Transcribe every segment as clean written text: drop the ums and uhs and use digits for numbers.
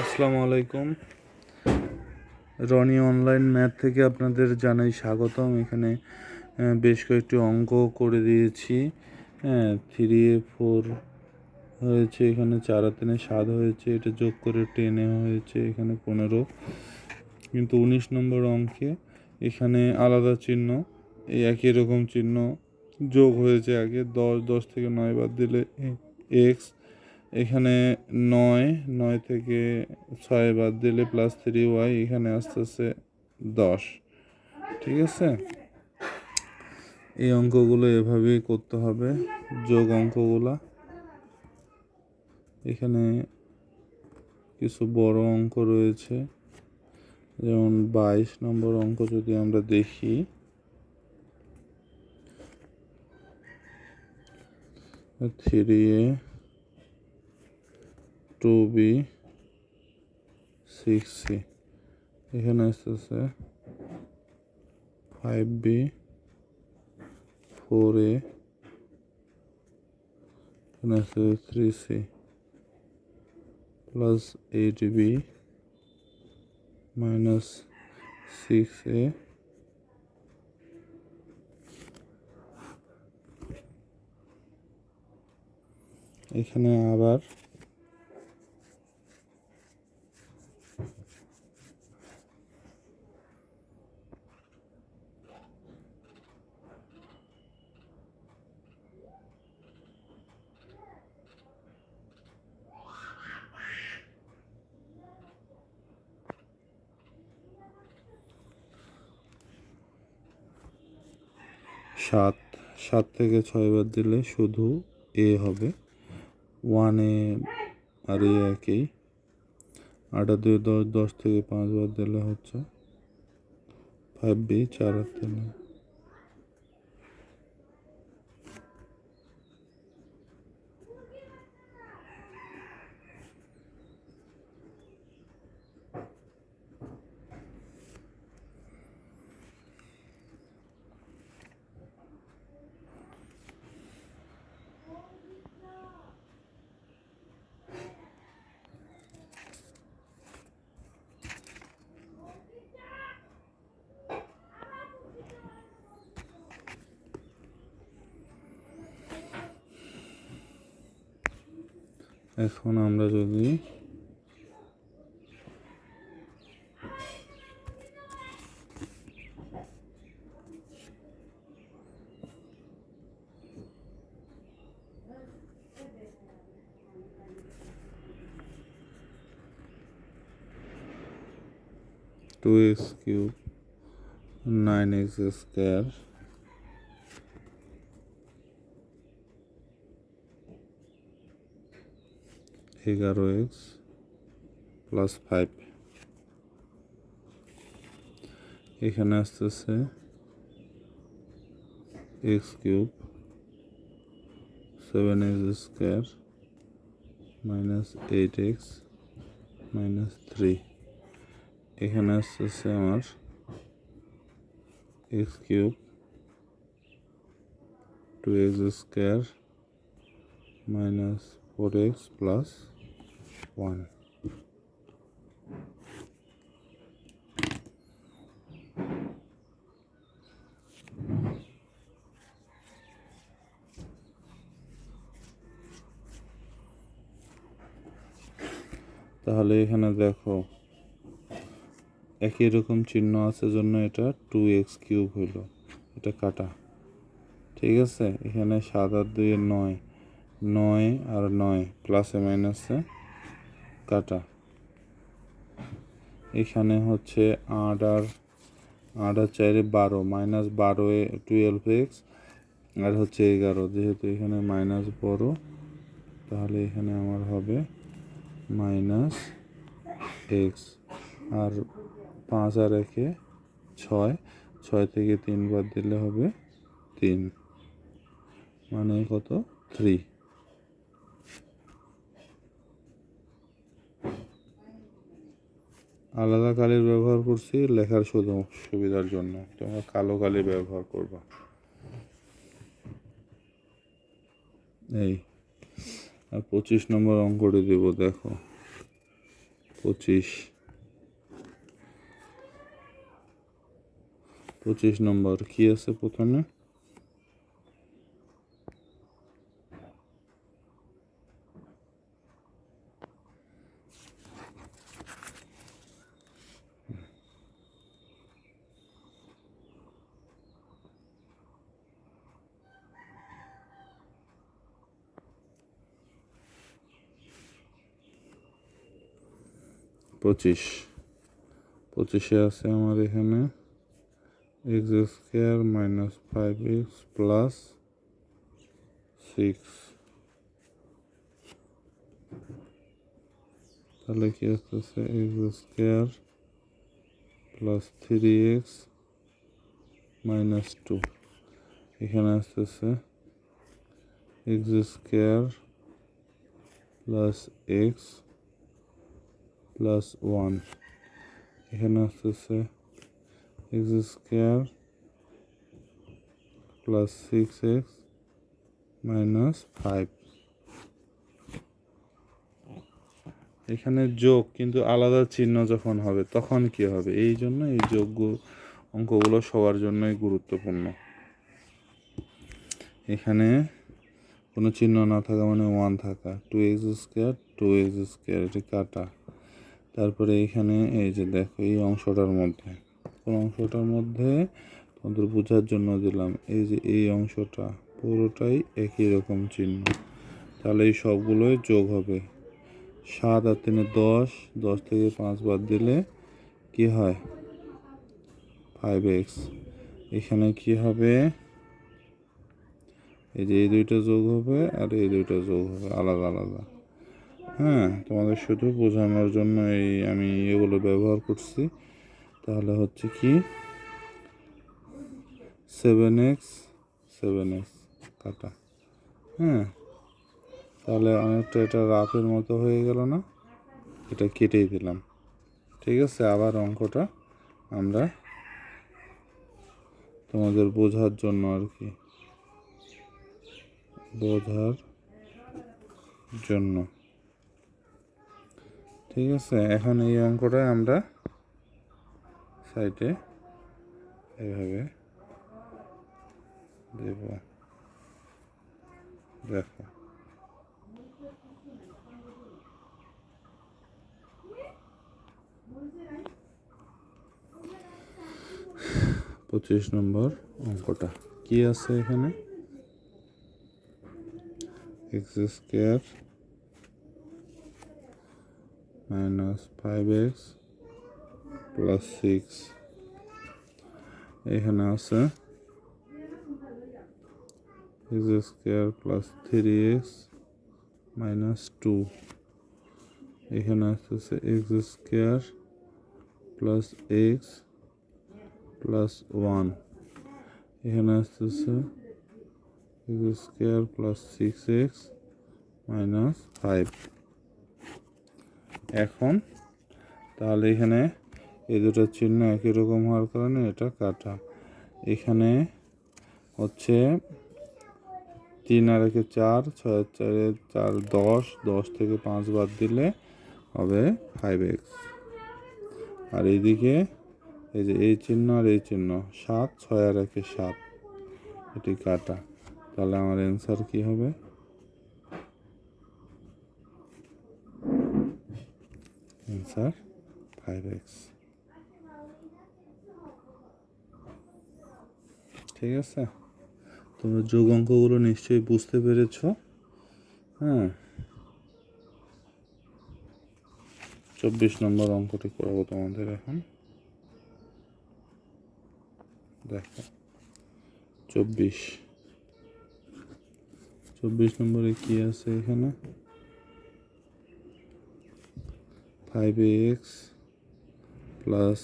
আসসালামু আলাইকুম। Roni online math থেকে আপনাদের জানাই স্বাগতম। এখানে বেশ কয়েকটি অঙ্ক করে দিয়েছি। 3 a 4 হয়েছে, এখানে 4 আর 3 7 হয়েছে, এটা যোগ করে 10 হয়েছে, এখানে 15। কিন্তু 19 নম্বর অঙ্কে এখানে আলাদা চিহ্ন, এই একই রকম চিহ্ন যোগ হয়েছে। আগে 10 থেকে 9 বাদ দিলে এক্স, এখানে 9 থেকে 6 বাদ দিলে +3y, এখানে আসতেছে 10। ঠিক আছে, এই অঙ্কগুলো এভাবেই করতে হবে, যোগ অঙ্কগুলা। এখানে কিছু বড় অঙ্ক রয়েছে, যেমন 22 নম্বর অঙ্ক যদি আমরা দেখি, 3a 2b 6c, এখানে আসতেছে 5b 4a, এখানে আসতেছে 3c +8b -6a, এখানে আবার 7 থেকে 6 বাদ দিলে শুধু এ হবে, 1a আর এ একই। 8 আর 2 10, 10 থেকে 5 বাদ দিলে হচ্ছে 5b 4 আর 3। এখন আমরা যদি two x cube 9x square (11x + 5), এখানে আসতেছে x cube 7x square -8x -3, এখানে আসতেছে আমার x cube 2x square -4x + 1। তাহলে এখানে দেখো একই রকম চিহ্ন আছে জন্য এটা 2x কিউব হইল, এটা কাটা। ঠিক আছে, এখানে 7 আর 2 9, 9 আর 9 প্লাসে মাইনাসে কাটা। এখানে হচ্ছে 8 আর 4 12 -12 12x, আর হচ্ছে 11, যেহেতু এখানে মাইনাস বড়, তাহলে এখানে আমার হবে -x, আর 5 আর 1 6, 6 থেকে 3 বাদ দিলে হবে 3, মানে কত 3। আলাদা কালির ব্যবহার করছি লেখার শুধু সুবিধার জন্য, তোমরা কালো কালি ব্যবহার করবা। এই আর 25 নম্বর অঙ্কটি দেব, দেখো 25 নম্বর কি আছে প্রথমে? পঁচিশে আছে আমার এখানে x square minus 5x plus 6, তাহলে কি আসতেছে x square plus 3x minus 2, এখানে আসতেছে x square plus x plus 1, এখানে আসতেছে x square plus 6x minus 5। এখানে যোগ কিন্তু আলাদা চিহ্ন যখন হবে তখন কি হবে, এই জন্য এই যোগ্য অঙ্কগুলো সবার জন্যই গুরুত্বপূর্ণ। এখানে কোনো চিহ্ন না থাকা মানে 1 থাকা, 2x স্কোয়ার এটি কাটা। তারপরে এখানে এই যে দেখো এই অংশটার মধ্যে কোন অংশটার মধ্যে তোমাদের বোঝার জন্য দিলাম, এই যে এই অংশটা পুরোটাই একই রকম চিহ্ন, তাহলে এই সবগুলোই যোগ হবে। 7 আর 3 10, 10 থেকে 5 বাদ দিলে কি হয় 5x। এখানে কি হবে এই যে এই দুইটা যোগ হবে আর এই দুইটা যোগ হবে আলাদা আলাদা। হ্যাঁ, তোমাদের শুধু বোঝানোর জন্য আমি এগুলো ব্যবহার করছি। তাহলে হচ্ছে কি 7x কাটা। হ্যাঁ, তাহলে অনেকটা এটা রাফের মতো হয়ে গেল না, এটা কেটেই দিলাম। ঠিক আছে, আবার অঙ্কটা আমরা তোমাদের বোঝার জন্য আর কি, বোঝার জন্য। ঠিক আছে, এখন এই অঙ্কটা আমরা সাইডে এভাবে দেব। দেখো 25 নম্বর অঙ্কটা কি আছে এখানে, x square minus 5x plus 6, এখানে আছে x square plus 3x minus 2, এখানে আসতেছে x square plus x plus 1, এখানে আসতেছে x square plus 6x minus 5। এখন তাহলে এখানে এই দুটো চিহ্ন একই রকম হওয়ার কারণে এটা কাটা। এখানে হচ্ছে 3 আর 1 4, 6 আর 4 4 10, 10 থেকে 5 বাদ দিলে হবে 5x। আর এইদিকে এই যে এই চিহ্ন আর এই চিহ্ন 7, 6 আর 1 7, এটি কাটা। তাহলে আমার অ্যান্সার কি হবে, অ্যান্সার 5x। ঠিক আছে, তোমরা যোগ অঙ্কগুলো নিশ্চয়ই বুঝতে পেরেছ। হ্যাঁ, 24 নম্বর অঙ্কটি করবো তোমাদের এখন। দেখো 24 নম্বরে কি আছে এখানে 5ax plus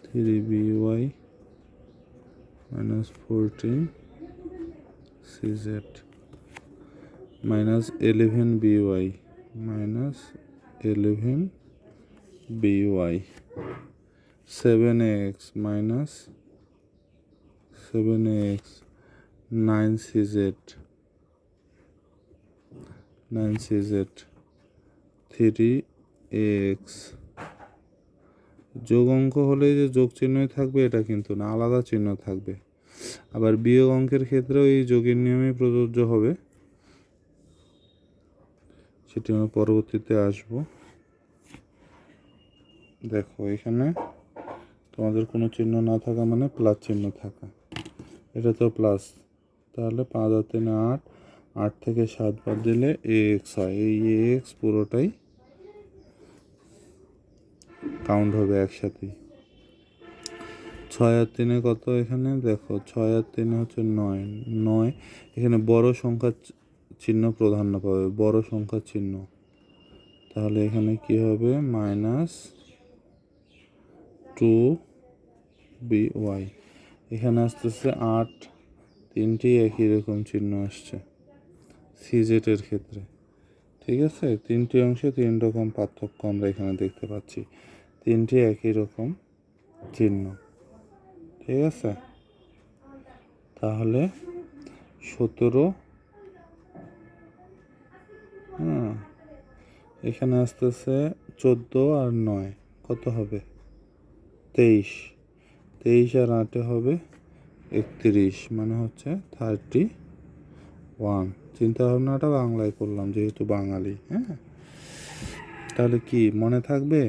3by minus 14cz minus 11by minus 11by 7ax minus 7ax 9cz 3by x. যোগ অঙ্ক হলে যে যোগ চিহ্নই থাকবে এটা কিন্তু না, আলাদা চিহ্ন থাকবে। আবার বিয়োগ অঙ্কের ক্ষেত্রেও এই যোগের নিয়মই প্রযোজ্য হবে, সেটি আমরা পরবর্তীতে আসব। দেখো এখানে তোমাদের কোনো চিহ্ন না থাকা মানে প্লাস চিহ্ন থাকা, এটা তো প্লাস, তাহলে 5 আর 3 8, 8 থেকে 7 বাদ দিলে এক্স হয়। এই এক্স পুরোটাই কাউন্ট হবে একসাথেই। 6 আর 3 কত এখানে দেখো, 6 আর 3 হচ্ছে 9, 9 এখানে বড় সংখ্যার চিহ্ন প্রাধান্য পাবে, বড় সংখ্যার চিহ্ন। তাহলে এখানে কি হবে, -2by। এখানে আসতেছে 8, 3টি একই রকম চিহ্ন আসছে সিজেটের ক্ষেত্রে। ঠিক আছে, 3টি অংশে 3 রকম পার্থক্য আমরা এখানে দেখতে পাচ্ছি, 3টি একই রকম চিহ্ন। ঠিক আছে, তাহলে 17, এখানে আসতেছে 14 আর 9 কত হবে, 23, 23 আর 8 হবে 31, মানে হচ্ছে 31। চিন্তা ভাবনাটা বাংলায় করলাম যেহেতু বাঙালি। তাহলে কি মনে থাকবে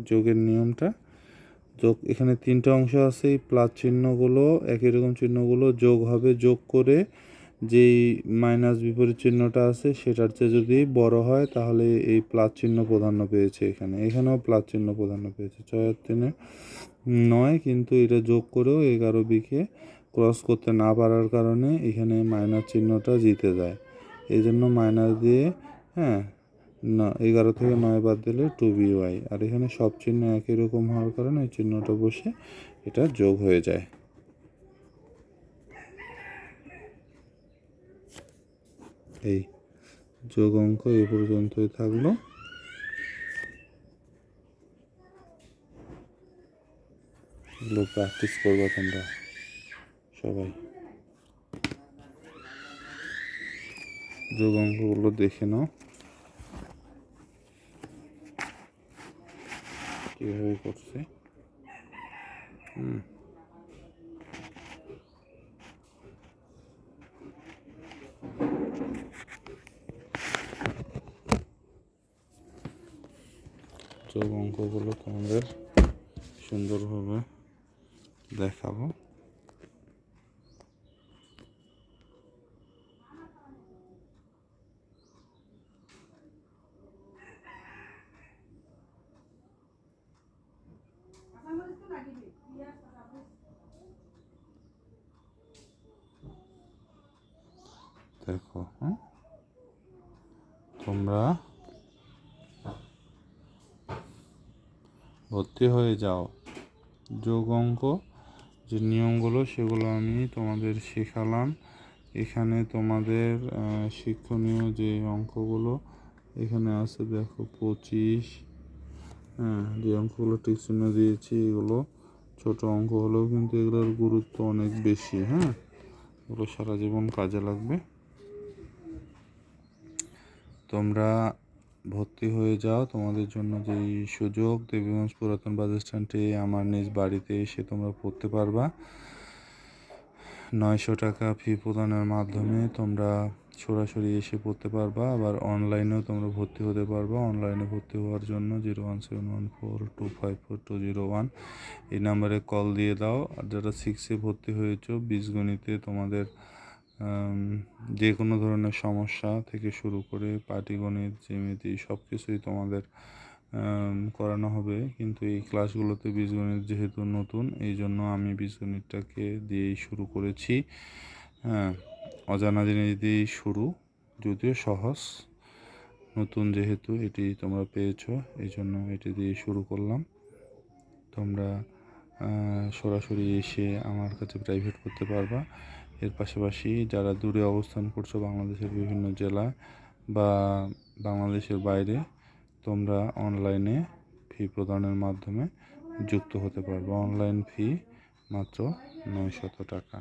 যোগের নিয়মটা? যোগ, এখানে 3টে অংশ আছে, এই প্লাস চিহ্নগুলো একই রকম চিহ্নগুলো যোগ হবে, যোগ করে যেই মাইনাস বিপরীত চিহ্নটা আছে সেটার চেয়ে যদি বড় হয় তাহলে এই প্লাস চিহ্ন প্রাধান্য পেয়েছে। এখানেও প্লাস চিহ্ন প্রাধান্য পেয়েছে। 6 আর 3 9, কিন্তু এটা যোগ করেও 11bকে ক্রস করতে না পারার কারণে এখানে মাইনাস চিহ্নটা জিতে যায়, এই জন্য মাইনাস দিয়ে 11 থেকে 9 বাদ দিলে 2by। আর এখানে সব চিহ্ন একই রকম হওয়ার কারণে এই চিহ্নটা বসে এটা যোগ হয়ে যায়। এই যোগ অঙ্ক এই পর্যন্তই থাকলো। এগুলো প্র্যাকটিস করবা তোমরা সবাই, যোগ অঙ্কগুলো দেখে নাও কীভাবে করছে। যোগ অঙ্কগুলো তোমাদের সুন্দরভাবে দেখাবো। দেখো তোমরা ভর্তি হয়ে যাও। যোগ অঙ্ক যে নিয়মগুলো সেগুলো আমি তোমাদের শেখালাম। এখানে তোমাদের শিক্ষণীয় যে অঙ্কগুলো এখানে আছে দেখো 25, যে অঙ্কগুলো ঠিক চিহ্ন দিয়েছি এগুলো ছোট অঙ্ক হলেও কিন্তু এগুলোর গুরুত্ব অনেক বেশি। এগুলো সারা জীবন কাজে লাগবে। তোমরা ভর্তি হয়ে যাও, তোমাদের জন্য যেই সুযোগ, দেবীগঞ্জ পুরাতন বাস স্ট্যান্ডে আমার নিজ বাড়িতে এসে তোমরা পড়তে পারবা। 900 টাকা ফি প্রদানের মাধ্যমে তোমরা সরাসরি এসে পড়তে পারবা, আবার অনলাইনেও তোমরা ভর্তি হতে পারবা। অনলাইনে ভর্তি হওয়ার জন্য 01714254201 এই নাম্বারে কল দিয়ে দাও। আর যারা 6-এ ভর্তি হয়েছো, বীজগণিতে তোমাদের যে কোনো ধরনের সমস্যা থেকে শুরু করে পাটিগণিত, জ্যামিতি সব কিছুই তোমাদের করানো হবে। কিন্তু এই ক্লাসগুলোতে বীজগণিত যেহেতু নতুন, এই জন্য আমি বীজগণিতটাকে দিয়েই শুরু করেছি। অজানা জিনিস দিয়েই শুরু, যদিও সহজ, নতুন যেহেতু এটি তোমরা পেয়েছো এই জন্য এটি দিয়ে শুরু করলাম। তোমরা সরাসরি এসে আমার কাছে প্রাইভেট করতে পারবা। এর পাশাপাশি যারা দূরে অবস্থান করছো, বাংলাদেশের বিভিন্ন জেলায় বা বাংলাদেশের বাইরে, তোমরা অনলাইনে ফি প্রদানের মাধ্যমে যুক্ত হতে পারবে। অনলাইন ফি মাত্র 900 টাকা।